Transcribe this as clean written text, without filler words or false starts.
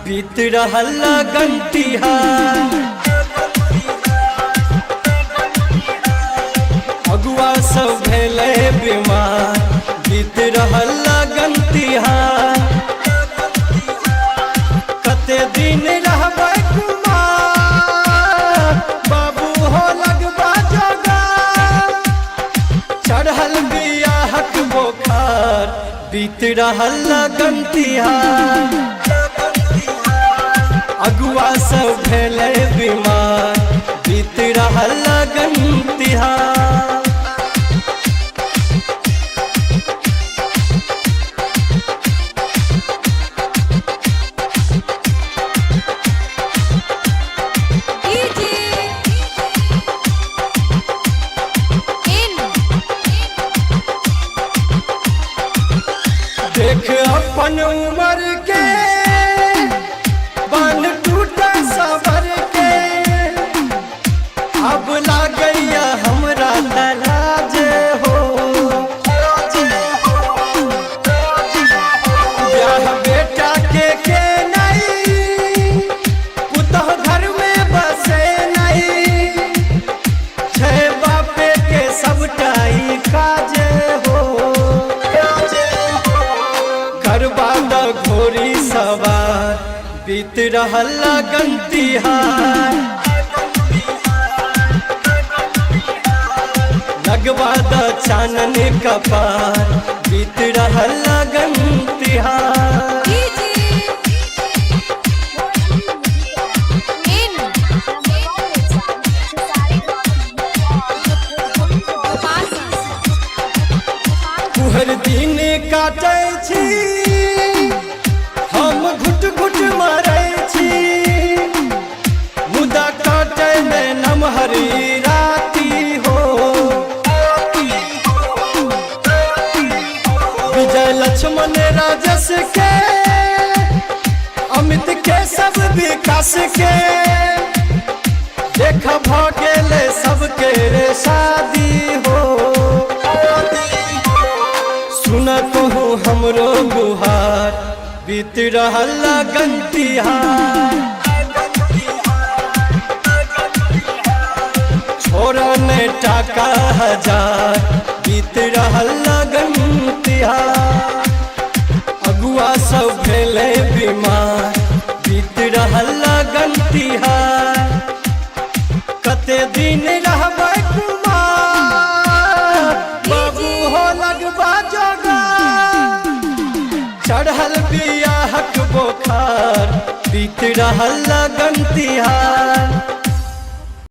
बीत रहल लगन तिहार, अगुआ सब भेले बीमार। बीत रहल लगन तिहार, कते दिन रहबै कुमार, बाबू हो लगबा जोगार। चढ़ल बियाहक बोखार, बीत रहल लगन तिहार, अगुआ सब भेले बीमार। बीत रहल लगन तिहार। देख अपन उमर के बन टूटा सबर के, अब लागैया हमरा दराज हो। ब्याह बेटा के नहीं, पुतह घर में बसे नहीं, छे बापे के सबटाई काजे हो। करबाद घोड़ी सवार, बीत रहल लगन तिहार, लगबाद चानन कपार। बीत रहल लगन तिहार। कुहर दिन काटै छी, हम घुट घुट मरै छी, मुदा काटै में नमहरी राती हो। विजय लक्ष्मण राजस के, अमित के सब विकास के, देख भ गेले सबके रे शादी हो। सुन कहूँ हमरो गुहार, बीत रहल लगन तिहार, छोरा ने टाका हजार। बीत रहल लगन तिहार, अगुआ सब भेले बीमार। बीत रहल लगन तिहार, कते दिन रहबै कुमार, बाबू हो लगबा जोगार। चढ़ल बियाहक बोखार, बीत रहल लगन तिहार।